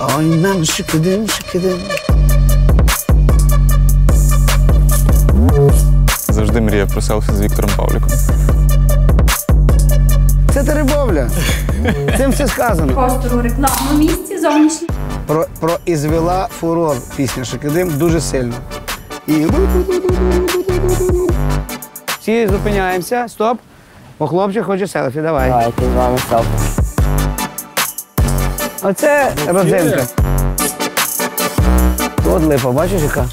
Ой, нам шикидим, шикидим. Завжди мріяв про селфі з Віктором Павліком. Це Теребовля. Цим все сказано. Простору у рекламному місці зовнішній. Про «Ізвела фурор» пісня «Шикидим» дуже сильно. І... Всі зупиняємося. Стоп. Бо хлопчик хоче селфі. Давай. Давайте з вами селфі. Оце родзинка. От липа, бачиш, яка?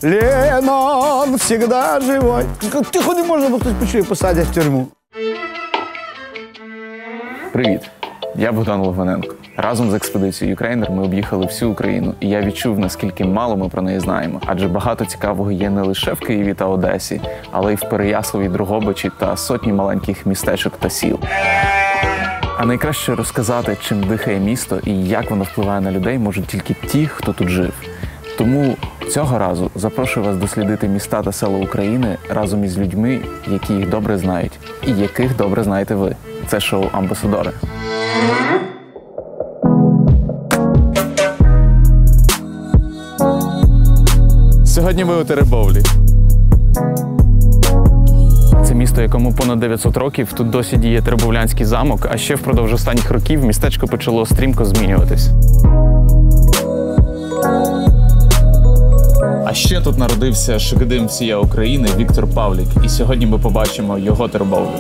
Ленон всегда живой. Тихо не можна, бо хтось почує, посадять в тюрму. Привіт! Я Богдан Логвиненко. Разом з експедицією «Юкрейнер» ми об'їхали всю Україну, і я відчув, наскільки мало ми про неї знаємо. Адже багато цікавого є не лише в Києві та Одесі, але й в Переяславі, Дрогобичі та сотні маленьких містечок та сіл. А найкраще розказати, чим дихає місто і як воно впливає на людей, можуть тільки ті, хто тут жив. Тому цього разу запрошую вас дослідити міста та села України разом із людьми, які їх добре знають, і яких добре знаєте ви. Це шоу «Амбасадори». Сьогодні ми у Теребовлі. Це місто, якому понад 900 років, тут досі діє Теребовлянський замок, а ще впродовж останніх років містечко почало стрімко змінюватись. А ще тут народився шикидим всія України Віктор Павлік, і сьогодні ми побачимо його Теребовлю.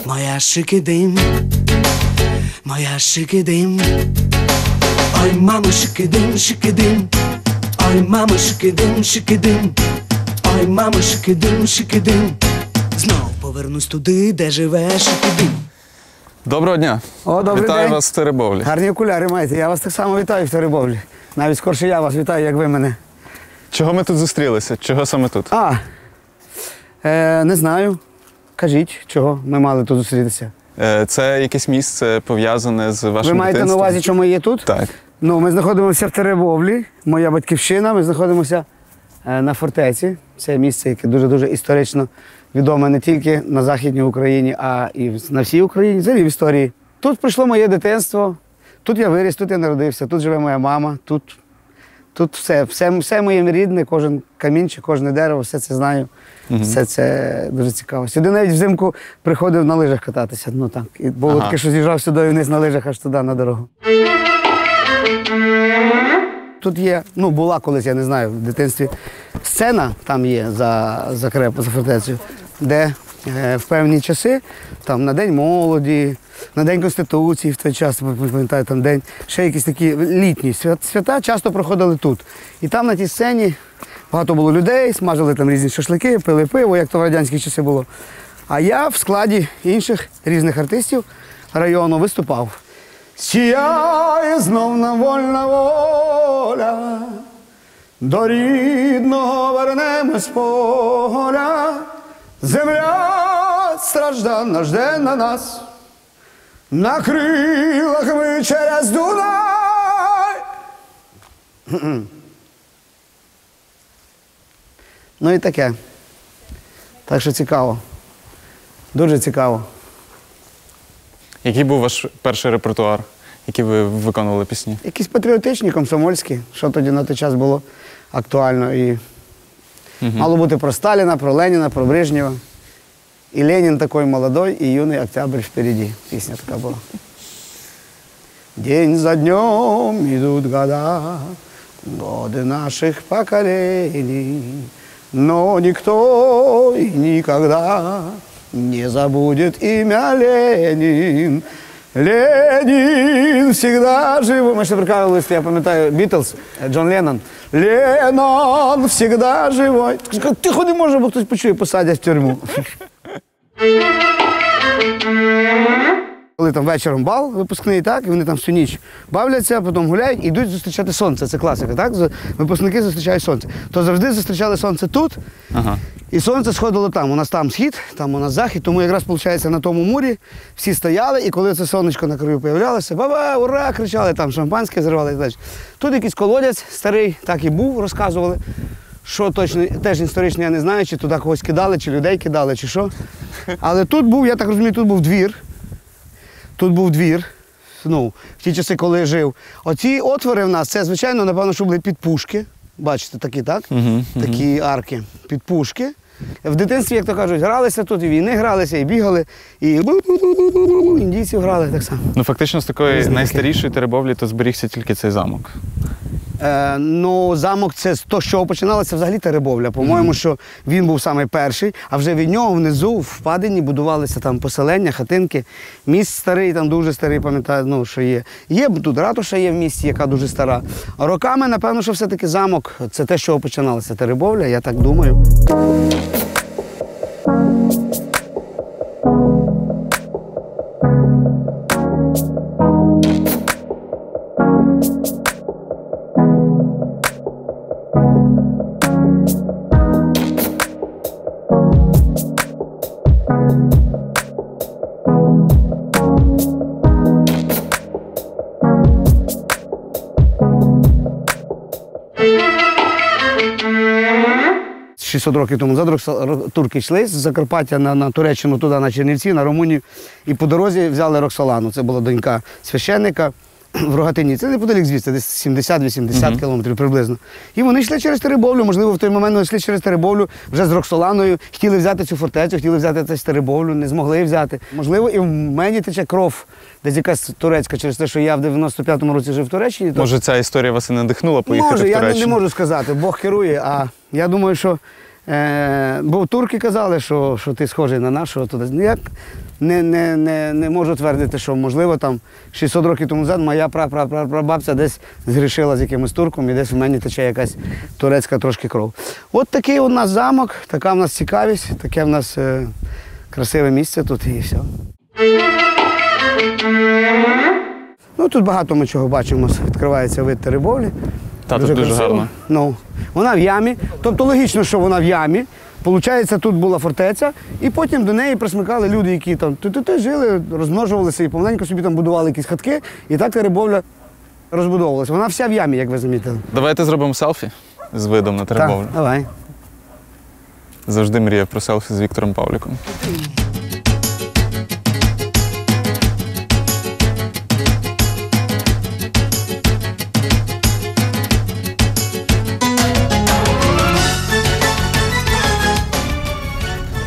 Моя шикидим, моя шикидим. Ой, мамо, шикидим, шикидим. Ой, мамо, шикидим, шикидим. Ой, мамо, шикидим, шикидим. Знов повернусь туди, де живе шикидим. Доброго дня! О, добрий Вітаю день. вас в Теребовлі. Гарні окуляри маєте. Я вас так само вітаю в Теребовлі. Навіть скорше я вас вітаю, як ви мене. Чого ми тут зустрілися? Чого саме тут? Не знаю. Кажіть, чого ми мали тут зустрітися. Це якесь місце пов'язане з вашим Ви маєте на дитинством? увазі, що ми є тут? Так. Ну, ми знаходимося в Теребовлі, моя батьківщина. Ми знаходимося на фортеці. Це місце, яке дуже-дуже історично відоме не тільки на Західній Україні, а і на всій Україні, взагалі в історії. Тут пройшло моє дитинство, тут я виріс, тут я народився, тут живе моя мама, тут все моє рідне, кожен камінчик, кожне дерево, все це знаю. Все це дуже цікаво. Сюди навіть взимку приходив на лижах кататися. Ну так. І було таке, що з'їжджав сюди вниз на лижах аж туди на дорогу. Тут є, була колись, я не знаю, в дитинстві сцена там є за фортецею, де в певні часи, там на День молоді, на День Конституції в той час, пам'ятаю, там день, ще якісь такі літні свята часто проходили тут. І там на тій сцені багато було людей, смажили там різні шашлики, пили пиво, як то в радянські часи було. А я в складі інших різних артистів району виступав. Сіяє знов на вольна воля, до рідного вернемось поля, земля страждана жде на нас, на крилах ми через Дунай. Ну і таке. Так що цікаво. Дуже цікаво. Який був ваш перший репертуар, який ви виконували пісні? Якісь патріотичні, комсомольські, що тоді на той час було актуально. І мало бути про Сталіна, про Леніна, про Брежнєва. І Ленін такий молодой, і юний октябрь впереді. Пісня така була. День за днем идут года, годы наших поколений, но никто и никогда не забудет имя Ленин. Ленин всегда жив. Ми ще прикалувалися, я пам'ятаю, Бітлз, Джон Леннон. Леннон всегда живой. Тихо не може, бо хтось почує, посадять в тюрму. Коли там вечором бал випускний, так, і вони там всю ніч бавляться, потім гуляють і йдуть зустрічати сонце. Це класика, так? Випускники зустрічають сонце. То завжди зустрічали сонце тут, і сонце сходило там. У нас там схід, там у нас захід, тому якраз, виходить, на тому мурі всі стояли, і коли це сонечко на краю появлялося, ба-ба, ура, кричали, там шампанське зривали і так далі. Тут якийсь колодязь старий, так і був, розказували. Що точно, теж історично я не знаю, чи туди когось кидали, чи людей кидали, чи що. Але тут був, я так розумію, тут був двір. Тут був двір, ну, в ті часи, коли я жив. Оці отвори в нас, це, звичайно, напевно, що були під пушки. Бачите, такі, так? Такі арки під пушки. В дитинстві, як то кажуть, гралися тут, і війни гралися, і бігали, і індійців грали так само. Ну, фактично, з такої найстарішої Теребовлі то зберігся тільки цей замок. Ну, замок це з того, з чого починалася взагалі Теребовля. По-моєму, що він був самий перший, а вже від нього внизу, в впадині, будувалися там поселення, хатинки. Міст старий, там дуже старий, пам'ятаю, ну, що є. Є тут ратуша є в місті, яка дуже стара. А роками, напевно, що все-таки замок – це те, з чого починалася Теребовля, я так думаю. – 600 років тому назад турки йшли з Закарпаття на Туреччину, туди, на Чернівці, на Румунію. І по дорозі взяли Роксолану. Це була донька священника в Рогатині. Це неподалік звідси, десь 70-80 кілометрів приблизно. І вони йшли через Теребовлю. Можливо, в той момент вони йшли через Теребовлю вже з Роксоланою. Хотіли взяти цю фортецю, хотіли взяти цю Теребовлю, не змогли взяти. Можливо, і в мені тече кров. Десь якась турецька через те, що я в 95-му році жив в Туреччині. То... Може, ця історія вас і надихнула поїхати в Туреччину? Може, я не можу сказати, Бог керує, а я думаю, що бо турки казали, що ти схожий на нашого туди. Я не можу твердити, що, можливо, там 600 років тому назад моя прабабця десь згрішила з якимось турком і десь в мені тече якась турецька трошки кров. От такий у нас замок, така в нас цікавість, таке в нас красиве місце тут і все. Ну, тут багато ми чого бачимо, відкривається вид Теребовлі. Та, тут дуже гарно. Ну, вона в ямі, тобто логічно, що вона в ямі. Получається, тут була фортеця, і потім до неї присмикали люди, які там жили, розмножувалися і помаленьку собі там будували якісь хатки, і так Теребовля розбудовувалася. Вона вся в ямі, як ви замітили. Давайте зробимо селфі з видом на Теребовлю. Так, давай. Завжди мріяв про селфі з Віктором Павліком.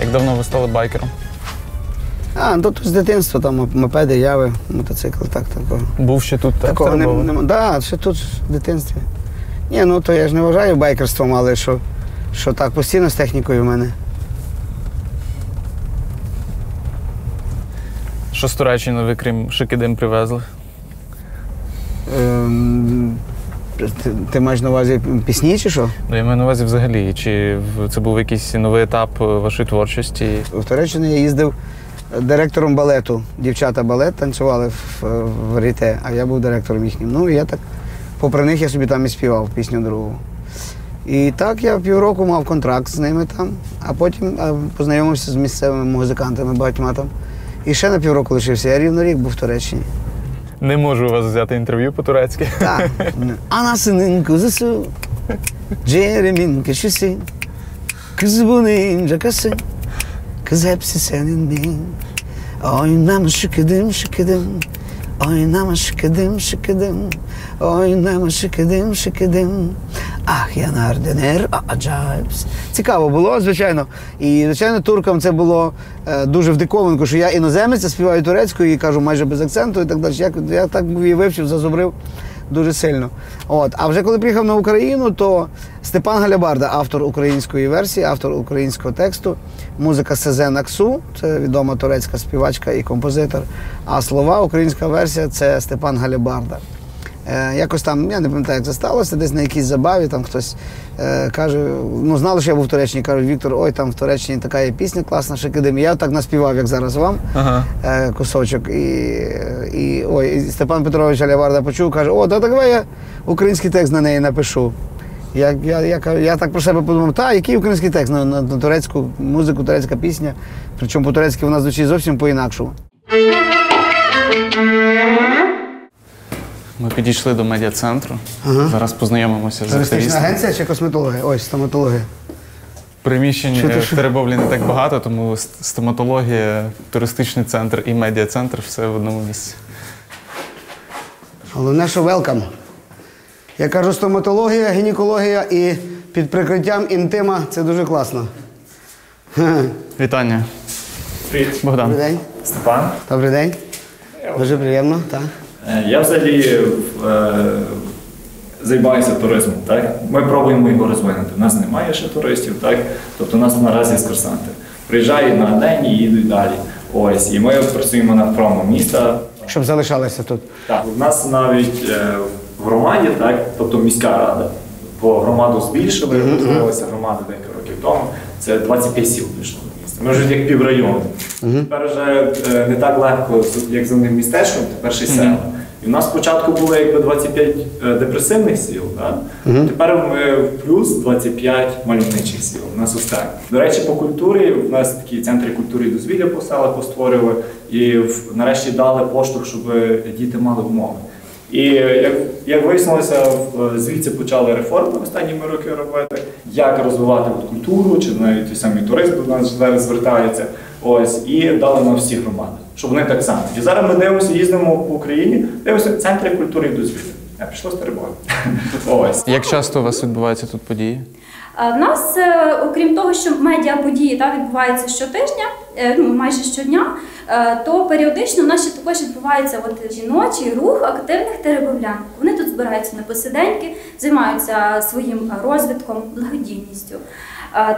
Як давно ви стали байкером? Тут з дитинства, там мопеди, яви, мотоцикли, такого. Був ще тут, так? Такого немає. Так, ще тут в дитинстві. Ні, ну то я ж не вважаю байкерством, але що так, постійно з технікою в мене. Що з Туреччини ви, крім Шикидим, привезли? Ти маєш на увазі пісні чи що? Ну, я маю на увазі взагалі. Чи це був якийсь новий етап вашої творчості? В Туреччині я їздив директором балету. Дівчата балет танцювали в Ріте, а я був директором їхнім. Ну, і я так, попри них я собі там і співав пісню другу. І так я півроку мав контракт з ними там, а потім познайомився з місцевими музикантами багатьма там. І ще на півроку лишився. Я рівно рік був в Туреччині. Не можу у вас взяти інтерв'ю по-турецьки. Так. Anasının kuzusu, Ceremin keşisi, kız bunun cakası, kız hepsi senin. Oynama şıkıdım şıkıdım, oynama şıkıdım şıkıdım, oynama şıkıdım şıkıdım. Ах, яnar döner, acayip. Цікаво було, звичайно. І, звичайно, туркам це було дуже в диковинку, що я іноземець, я співаю турецькою і кажу майже без акценту і так далі. Я так її вивчив, зазубрив дуже сильно. А вже коли приїхав на Україну, то Степан Галябарда, автор української версії, автор українського тексту, музика Сезен Аксу, це відома турецька співачка і композитор, а слова, українська версія – це Степан Галябарда. Якось там, я не пам'ятаю, як це сталося, десь на якійсь забаві, там хтось каже, ну знали, що я був в Туреччині, кажуть, Віктор, ой, там в Туреччині така є пісня класна, Шикидим. Я так наспівав, як зараз вам, кусочок. І Степан Петрович Галябарда почув, каже, о, та давай я український текст на неї напишу. Я так про себе подумав, який український текст на турецьку музику, турецька пісня, причому по-турецьки вона звучить зовсім по-інакшому. Ми підійшли до медіа-центру. Зараз познайомимося з Туристична активістами. агенція чи косметологія? Ось, стоматологія. Приміщень Що ти, в Теребовлі не так багато, тому стоматологія, туристичний центр і медіа-центр все в одному місці. Головне, що welcome. Я кажу, стоматологія, гінекологія і під прикриттям інтима – це дуже класно. Вітання. Привіт, Богдан. Добрий день. Степан. Добрий день. Дуже приємно, так. Я взагалі займаюся туризмом. Так? Ми пробуємо його розвинути. У нас немає ще туристів, так? Тобто у нас наразі екскурсанти. Приїжджають на день і їдуть далі. Ось, і ми працюємо над промо міста. Щоб залишалися тут. Так, у нас навіть в громаді, так, тобто міська рада, бо громаду збільшили, утворилася громада декілька років тому. Це 25 сіл пішло до міста. Ми вже як піврайону. Тепер вже не так легко, як з одним містечком, тепер ще й села. І у нас спочатку було якби 25 депресивних сіл, так? Тепер ми плюс 25 мальовничих сіл. У нас ось так. До речі, по культурі, у нас такі центри культури і дозвілля по селах постворювали, і нарешті дали поштовх, щоб діти мали умови. І як вияснилося, звідси почали реформи останніми роки робити, як розвивати культуру, чи навіть той самий туризм до нас зараз звертається. Ось, і дали на всі громади, щоб вони так само. І зараз ми дивимося, їздимо по Україні, дивимося центри культури і дозвілля. Я пішло з Теребовлі. Ось. Як часто у вас відбуваються тут події? В нас, окрім того, що медіаподії відбуваються щотижня, майже щодня, то періодично у нас ще також відбувається жіночий рух активних теребовлян. Вони тут збираються на посиденьки, займаються своїм розвитком, благодійністю.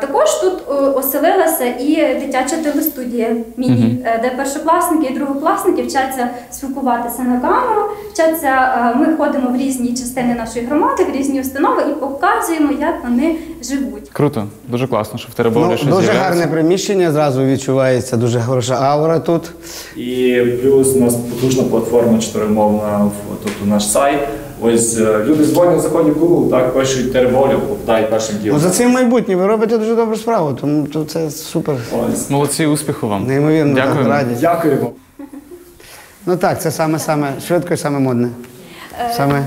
Також тут оселилася і дитяча телестудія «Міні», де першокласники і другокласники вчаться спілкуватися на камеру, ми ходимо в різні частини нашої громади, в різні установи і показуємо, як вони живуть. Круто, дуже класно, що в Теребовлі щось Дуже з'являється. гарне приміщення, зразу відчувається дуже хороша аура тут. І плюс у нас потужна платформа чотиримовна, тобто наш сайт. Ось люди дзвонять, заходять в Google, так, пишуть Теребовлю, попадають першим ділом. За цим майбутнє, ви робите дуже добру справу, тому це супер. Ось. Молодці, успіху вам. Неймовірно, Дякую. раді. Дякуємо. Ну так, це саме швидко і саме модне. Саме.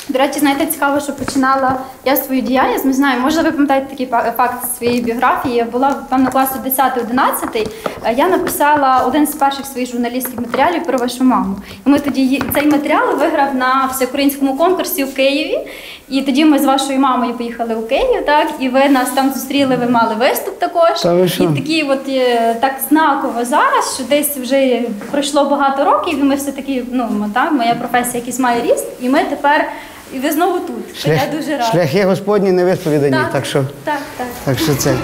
До речі, знаєте, цікаво, що починала я свою діяльність. Не знаю, може ви пам'ятаєте такий факт з своєї біографії. Я була, певно, класу 10-11. Я написала один з перших своїх журналістських матеріалів про вашу маму. І ми тоді цей матеріал виграв на всеукраїнському конкурсі у Києві. І тоді ми з вашою мамою поїхали у Київ, так, і ви нас там зустріли, ви мали виступ також. Та ви що? І такі так знаково зараз, що десь вже пройшло багато років, і ми все-таки, моя професія якийсь має ріст, і ми тепер, і ви знову тут. Я дуже рада. Шляхи Господні не висповідані, так що це.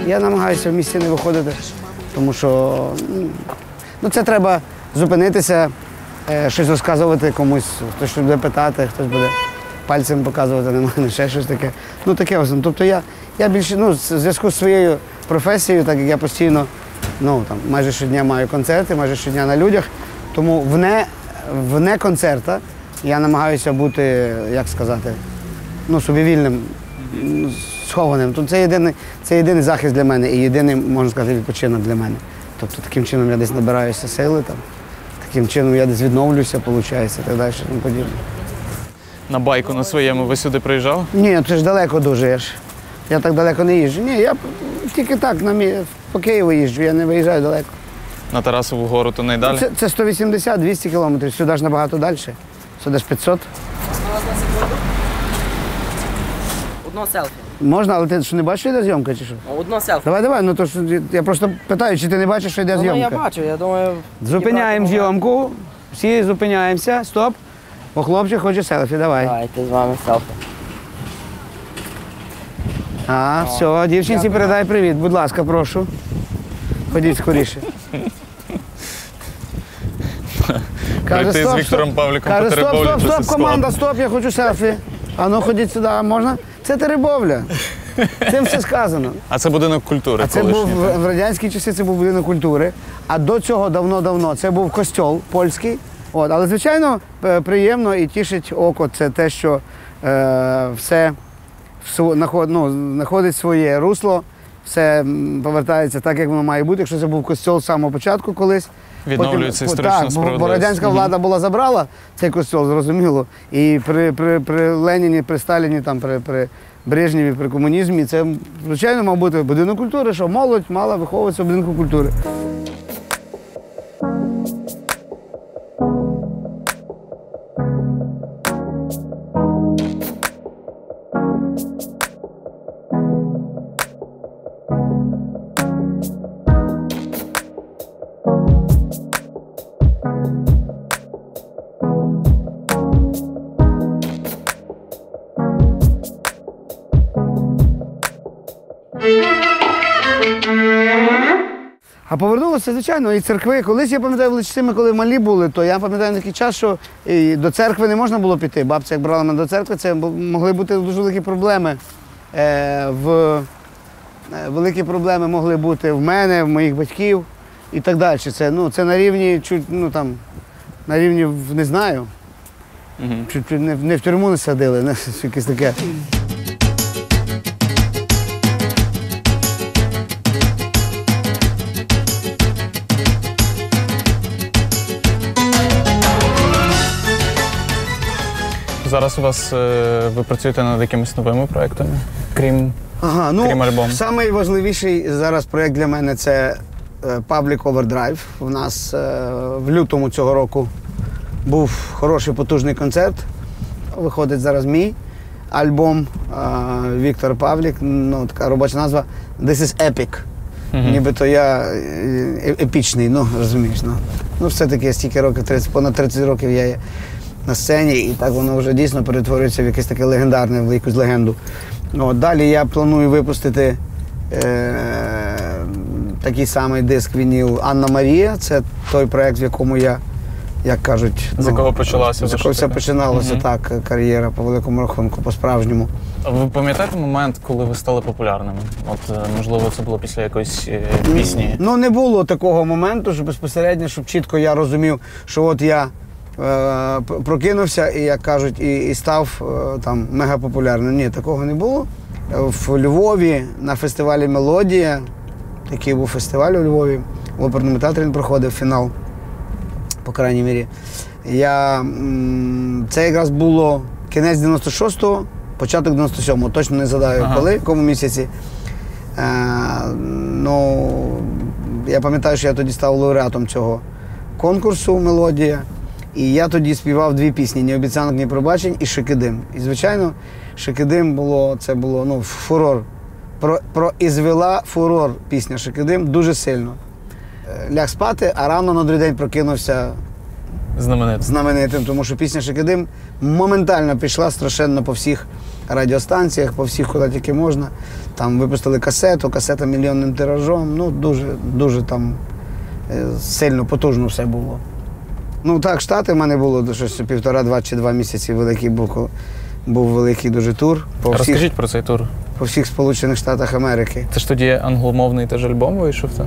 Я намагаюся в місті не виходити, тому що це треба зупинитися, щось розказувати комусь, хтось щось буде питати, хтось буде пальцем показувати на мене, ще щось таке. Таке ось. Тобто я більше, в зв'язку з своєю професією, так як я постійно, майже щодня маю концерти, майже щодня на людях, тому вне концерта я намагаюся бути, як сказати, собі вільним, схованим. Тобто це єдиний захист для мене і єдиний, можна сказати, відпочинок для мене. Тобто таким чином я десь набираюся сили, таким чином я десь відновлюся, виходить, і так далі, і тому подібне. На байку на своєму ви сюди приїжджали? Ні, це ж далеко дуже. Я так далеко не їжджу. Ні, я тільки так по Києву їжджу, я не виїжджаю далеко. На Тарасову гору, то найдалі? Це 180-200 кілометрів, сюди ж набагато далі. Сюди ж 500. Одно селфі. Можна, але ти що не бачиш, що йде зйомка чи що? Одно селфі. Давай, то ж я просто питаю, чи ти не бачиш, що йде зйомка? Я бачу, я думаю... Зупиняємо зйомку, всі зупиняємося, стоп. Бо хлопчик хоче селфі, давай. Давайте з вами селфі. Все, дівчинці передай привіт, будь ласка, прошу. Ходіть скоріше. Прийти з Віктором Павліком по Теребовлі, стоп, досить команда, складно. стоп, я хочу селфі. Ходіть сюди, можна? Це Теребовля. Цим все сказано. А це будинок культури А це колишній. був в радянські часи, це був будинок культури. А до цього давно це був костьол польський. Але, звичайно, приємно і тішить око це те, що знаходить своє русло, все повертається так, як воно має бути. Якщо це був костьол з самого початку колись. Відновлюється історична Так, бо справедливість. радянська влада була забрала цей костьол, зрозуміло. І при Леніні, при Сталіні, там, при Брежнєві, при комунізмі, це, звичайно, мав бути будинок культури, що молодь мала виховуватися в будинку культури. А повернулося, звичайно, і церкви. Колись, я пам'ятаю, в Личці ми коли малі були, то я пам'ятаю такий час, що і до церкви не можна було піти. Бабця, як брала мене до церкви, це могли бути дуже великі проблеми. Великі проблеми могли бути в мене, в моїх батьків і так далі. Це на рівні, на рівні, не знаю, чуть не в тюрму не садили, не якесь таке. Зараз у вас ви працюєте над якимись новими проектами, крім альбому? Найважливіший зараз проєкт для мене це Public Overdrive. У нас в лютому цього року був хороший потужний концерт. Виходить зараз мій альбом Віктор Павлік, така робоча назва This is Epic. Нібито я епічний, розумієш. Все-таки стільки років, понад 30 років я є на сцені, і так воно вже дійсно перетворюється в якесь таке легендарне, в якусь легенду. Далі я планую випустити такий самий диск вініл «Анна Марія». Це той проєкт, в якому я, як кажуть, з якого почалося. З якого все починалося, так, кар'єра по великому рахунку, по-справжньому. Ви пам'ятаєте момент, коли ви стали популярними? Можливо, це було після якоїсь пісні? Не було такого моменту, що безпосередньо, щоб чітко я розумів, що от я прокинувся і, як кажуть, і став там мегапопулярним. Ні, такого не було. В Львові на фестивалі «Мелодія», такий був фестиваль у Львові, в оперному театрі він проходив фінал, по крайній мірі. Це якраз було кінець 96-го, початок 97-го, точно не згадаю, коли, в якому місяці. Я пам'ятаю, що я тоді став лауреатом цього конкурсу «Мелодія». І я тоді співав дві пісні «Ні обіцянок, ні пробачень» і «Шикидим». І, звичайно, «Шикидим» це було фурор. Проізвела фурор пісня «Шикидим» дуже сильно. Ляг спати, а рано на другий день прокинувся знаменитим, тому що пісня «Шикидим» моментально пішла страшенно по всіх радіостанціях, по всіх, куди тільки можна. Там випустили касету, касета мільйонним тиражом, дуже там сильно, потужно все було. Так, Штати в мене було щось 1,5-2 чи 2 місяці великий був великий дуже тур. Розкажіть про цей тур. По всіх Сполучених Штатах Америки. Це ж тоді англомовний теж альбом вийшов, так?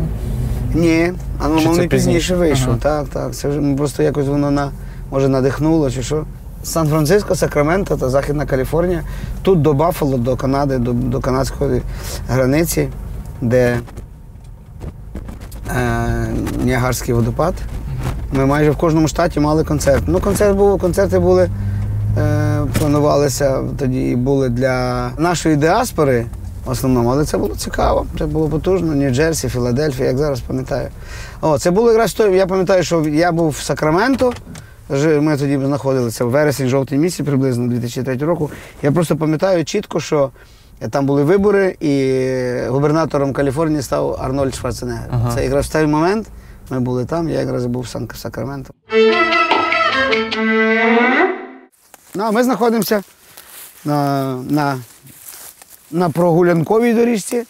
Ні, англомовний пізніше вийшов. Так. Це вже просто якось воно може надихнуло чи що. Сан-Франциско, Сакраменто та Західна Каліфорнія. Тут до Баффало, до Канади, до канадської границі, де Ніагарський водопад. Ми майже в кожному штаті мали концерт. Концерти були, планувалися тоді, були для нашої діаспори в основному, але це було цікаво, це було потужно. Нью-Джерсі, Філадельфія, як зараз пам'ятаю. Це було якраз той, я пам'ятаю, що я був в Сакраменто, ми тоді знаходилися в вересень-жовтень місяці приблизно 2003 року. Я просто пам'ятаю чітко, що там були вибори і губернатором Каліфорнії став Арнольд Шварценеггер. Це якраз в той момент. Ми були там, я якраз був в Сакраменто. Ми знаходимося на прогулянковій доріжці,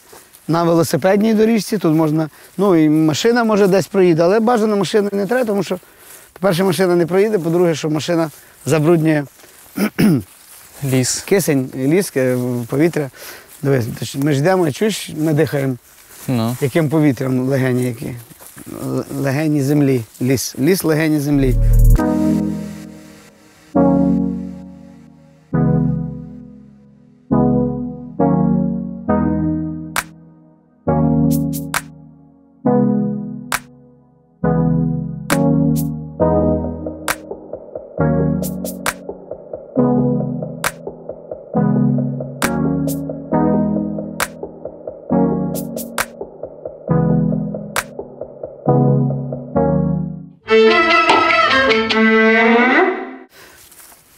на велосипедній доріжці. Тут можна, і машина може десь проїде, але бажано машину не треба, тому що, по-перше, машина не проїде, по-друге, що машина забруднює ліс. Кисень, ліс, повітря. Дивись, ми ж йдемо, чуєш, ми дихаємо. Яким повітрям легені які? Легені землі, ліс легені землі.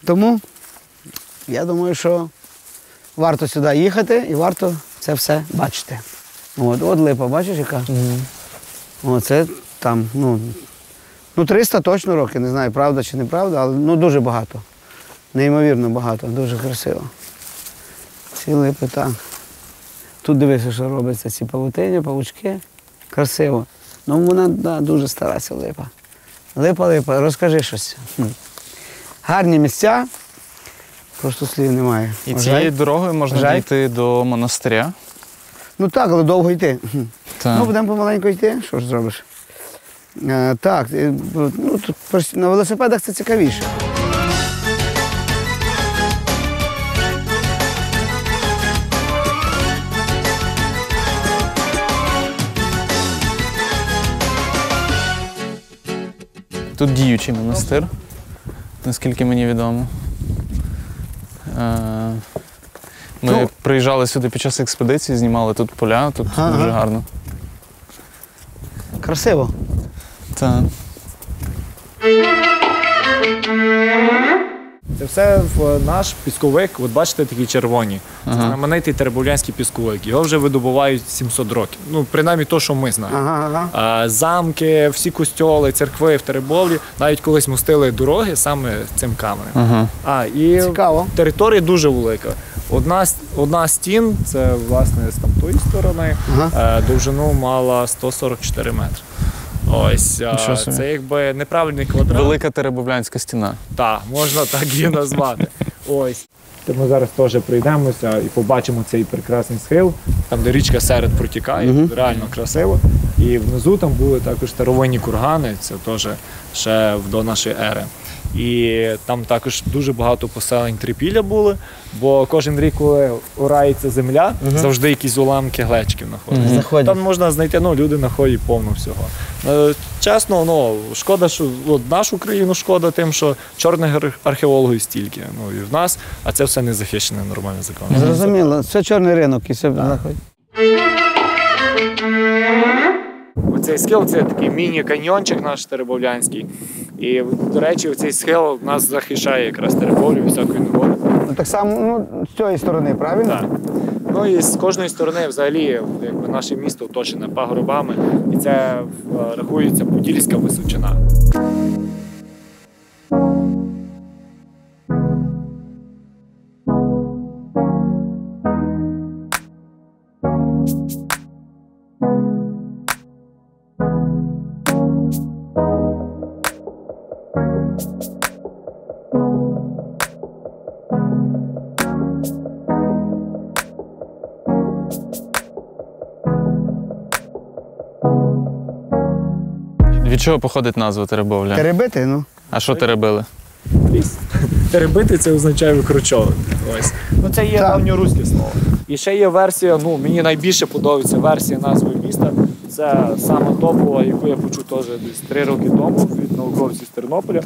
Тому я думаю, що варто сюди їхати і варто це все бачити. От липа, бачиш, яка? Оце там, 300 точно років, не знаю, правда чи неправда, але дуже багато. Неймовірно багато, дуже красиво. Ці липи, так. Тут дивися, що робиться, ці павутині, павучки. Красиво. Вона дуже стара ця липа. Липа, розкажи щось. Гарні місця, просто слів немає. І цією дорогою можна дійти до монастиря. Так, але довго йти. Так. Будемо помаленьку йти, що ж зробиш. Так, тут на велосипедах це цікавіше. Тут діючий монастир, наскільки мені відомо. Ми приїжджали сюди під час експедиції, знімали тут поля, тут дуже гарно. Красиво. Так. Це все наш пісковик, от бачите, такі червоні. Це знаменитий теребовлянський пісковик. Його вже видобувають 700 років. Принаймні то, що ми знаємо. Замки, всі костьоли, церкви в Теребовлі, навіть колись мостили дороги саме цим каменем. І цікаво. Територія дуже велика. Одна стін, це власне з тамтої сторони, довжину мала 144 метри. Ось, це якби неправильний квадрат. Велика Теребовлянська стіна. Так, можна так її назвати. Ось. Ми зараз теж пройдемося і побачимо цей прекрасний схил, там де річка Серед протікає, реально красиво. І внизу там були також старовинні кургани, це теж ще до нашої ери. І там також дуже багато поселень трипілля були, бо кожен рік, коли орається земля, завжди якісь уламки глечиків знаходять. Там можна знайти, люди знаходять повно всього. Чесно, шкода, що нашу країну шкода тим, що чорних археологів стільки, і в нас, а це все не захищене нормальним законом. Зрозуміло, це чорний ринок і все знаходить. Оцей схил – це такий міні-каньйончик наш теребовлянський. І, до речі, цей схил нас захищає якраз Теребовлю від всякої негоди. Так само з цієї сторони, правильно? Так. І з кожної сторони взагалі якби, наше місто оточене пагорбами. І це рахується Подільська височина. Від чого походить назва Теребовля? Теребити, А що теребили? Ліс. Теребити – це означає викручовувати. Ось. Це є давньоруське слово. І ще є версія, мені найбільше подобається версія назви міста. Це саме топова, яку я почув теж десь 3 роки тому від науковців з Тернополя.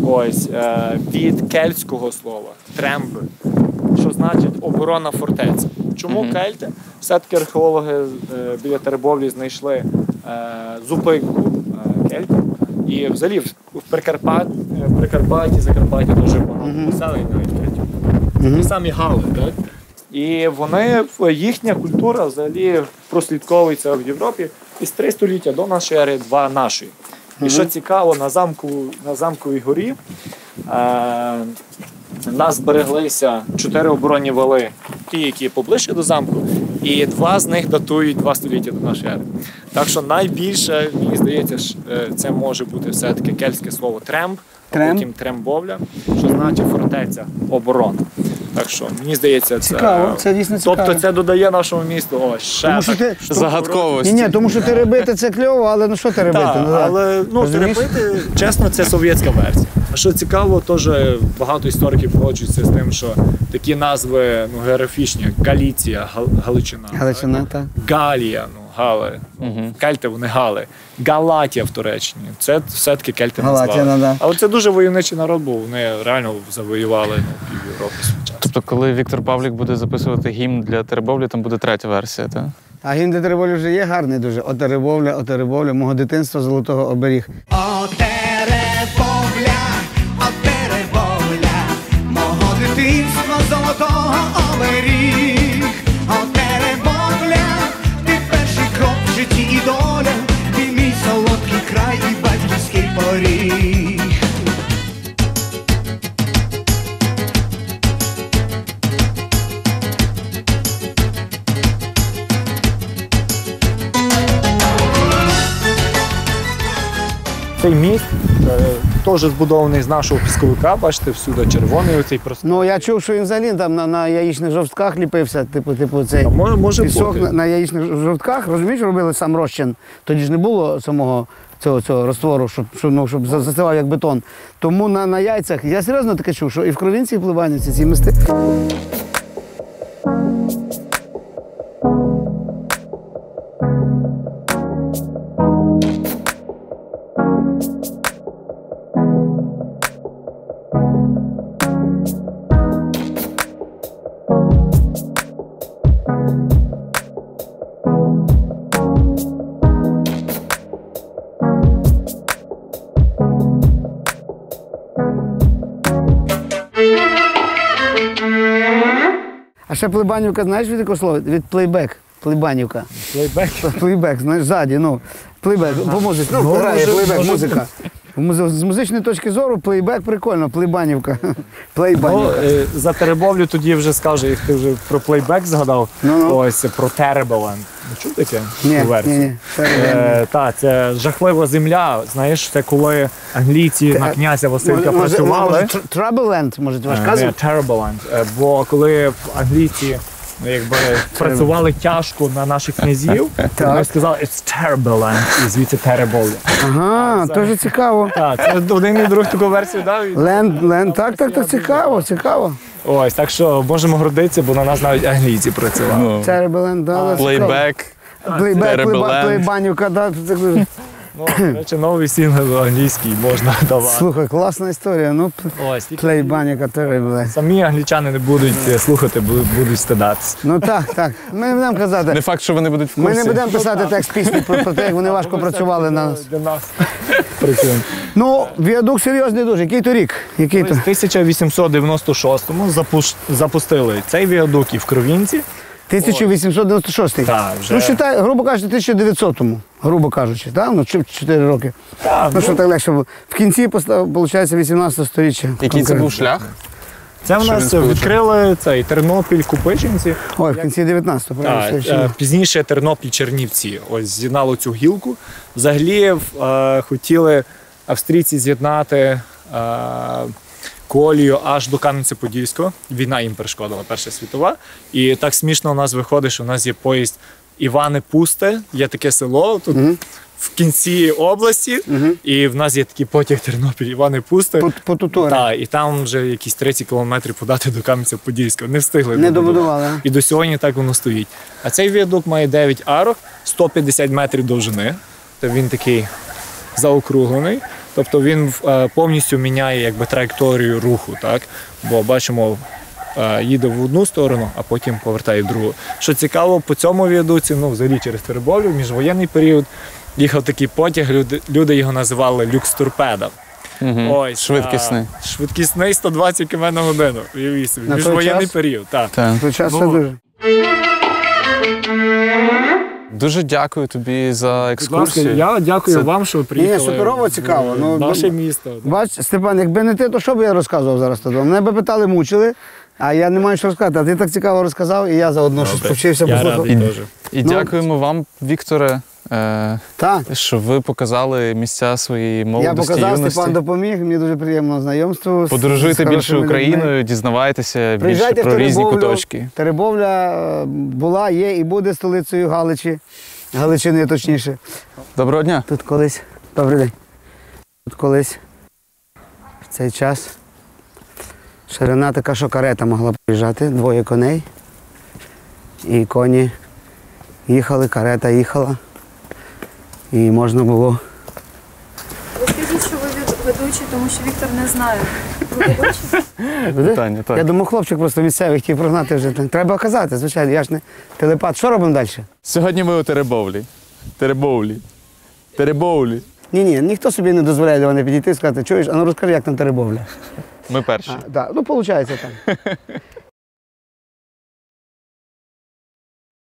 Ось, від кельтського слова «тремб», що значить «оборона фортеця». Чому кельти? Все-таки археологи біля Теребовлі знайшли зупинку кельтів. І взагалі в Прикарпатті, Закарпатті дуже багато поселень навіть кельтів. Ті самі гали, так? І їхня культура взагалі прослідковується в Європі із 3 століття до нашої ери, 2 нашої. І що цікаво, на замковій горі у нас збереглися 4 оборонні вали, ті, які поближче до замку, і 2 з них датують 2 століття до нашої ери. Так що найбільше, мені здається, це може бути все-таки кельтське слово «тремб», а потім «трембовля», що значить «фортеця», «оборона». Так що, мені здається, це цікаво, це дійсно цікаво. Тобто це додає нашому місту загадковості. Ні, тому що теребити це кльово, але що теребити? Так, але теребити, чесно, це совєтська версія. А що цікаво, теж багато істориків погоджуються з тим, що такі назви географічні, як Галіція, Галичина, так. Галія, Гали, кельти вони Гали, Галатія в Туреччині, це все-таки кельти назвали. Але це дуже войовничий народ був, вони реально завоювали пів Європи свій час. Тобто, коли Віктор Павлік буде записувати гімн для Теребовлі, там буде 3-я версія, так? А гімн для Теребовлі вже є гарний дуже. О Теребовля, мого дитинства золотого оберіг. О Теребовля, цей міст теж збудований з нашого пісковика, бачите, всюди червоний оцей просто. Ну, я чув, що він взагалі там на яєчних жовтках ліпився, типу цей А може пісок бути. на яєчних жовтках, розумієш, робили сам розчин. Тоді ж не було самого цього розтвору, щоб застивав як бетон. Тому на яйцях, я серйозно таке чув, що і в Кровінці, і в Пливанівці ці мости. А ще Плебанівка, знаєш від якого слова? Від плейбек. Плебанівка. Плейбек. Плейбек, знаєш, ззаді, плейбек, по музиці, грає плейбек, може музика. З музичної точки зору плейбек прикольно, плейбанівка. Плейбанівка. За Теребовлю тоді вже скажу, як ти вже про плейбек згадав, ось про Теребовленд. Чув таке? Ні. Так, це жахлива земля. Знаєш, це коли англійці на князя Василька працювали. Трабленд, може, ти ваш казав? Теребовленд. Бо коли англійці працювали тяжко на наших князів, вони сказали «It's Terебовленд» і звідси Теребовля. Ага, теж цікаво. Так, це один і друг таку версію дав. Ленд, так, цікаво. Ось, так що можемо гордитися, бо на нас навіть англійці працювали. Теребленд, да, Плейбек. Плейбанівка, да, це дуже. Ну, до речі, новий сингл англійський можна давати. Слухай, класна історія, Ось, тільки Плейбанівка, Теребленд. самі англічани не будуть слухати, будуть стидатися. Ну так, ми не будемо казати. Не факт, що вони будуть в курсі. Ми не будемо писати текст пісні про те, як вони важко працювали на нас. Для нас. Прикольно. Ну, віадук серйозний дуже. Який то рік? Який В то? 1896-му запустили цей віадук і в Кровінці. 1896. Так, вже. Ну, считай, грубо кажучи, 1900-му, грубо кажучи, так? Ну, 4 роки. Так, Ну, що так легше було. В кінці, виходить, 18 сторіччя. Який це був шлях? Це в Що нас він сполучив? відкрили цей Тернопіль, Купичинці. Ой, в кінці 19-го, правильно? Так, пізніше Тернопіль, Чернівці. Ось з'єднало цю гілку. Взагалі хотіли австрійці з'єднати колію аж до Кам'янця-Подільського. Війна їм перешкодила, Перша світова. І так смішно у нас виходить, що у нас є поїзд Іване Пусте, є таке село тут в кінці області, і в нас є такий потяг Тернопіль Іване Пусте. По туторі. Так, і там вже якісь 30 кілометрів подати до Кам'янця-Подільського. Не встигли. Не добудували, а? І до сьогодні так воно стоїть. А цей віадук має 9 арок, 150 метрів довжини. Тобто він такий заокруглений. Тобто він повністю міняє якби траєкторію руху, так? Бо бачимо, їде в одну сторону, а потім повертає в другу. Що цікаво, по цьому віадуці, взагалі через Теребовлю, в міжвоєнний період, їхав такий потяг, люди його називали люкс-торпеда. Ось, Швидкісний. Швидкісний 120 км на годину. Уявіть собі. На той Міжвоєнний час? період. Так. Той час це дуже. Дуже дякую тобі за Будь ласка, екскурсію. я дякую Це- вам, що ви приїхали. Ні, суперово цікаво. в наше місто. Бач, Степан, якби не ти, то що б я розказував зараз туди? Мене би питали, мучили, а я не маю що розказати. А ти так цікаво розказав, і я заодно щось повчився, Я послухав. радий теж. І дякуємо вам, Вікторе, Так. що ви показали місця своєї Я молодості, показав, юності. Степан допоміг, мені дуже приємно знайомство. Подорожуйте з більше хорошими людьми. Україною, дізнавайтеся більше Приїжджайте про в різні Теребовлю. куточки. Теребовля була, є і буде столицею Галичі. Галичини, точніше. Доброго дня. Тут колись, добрий день. Тут колись в цей час ширина така, що карета могла проїжджати, 2 коней. І коні їхали, карета їхала. І можна було. Ви скажіть, що ви ведучий, тому що Віктор не знає. Ви ведучий? Питання, так. Я думав, хлопчик просто місцевий хотів прогнати вже. Треба казати, звичайно, я ж не телепат. Що робимо далі? Сьогодні ми у Теребовлі. Теребовлі. Ні, ніхто собі не дозволяє до мене підійти і сказати, чуєш, а ну розкажи, як там Теребовля. Ми перші. Так, ну, виходить так.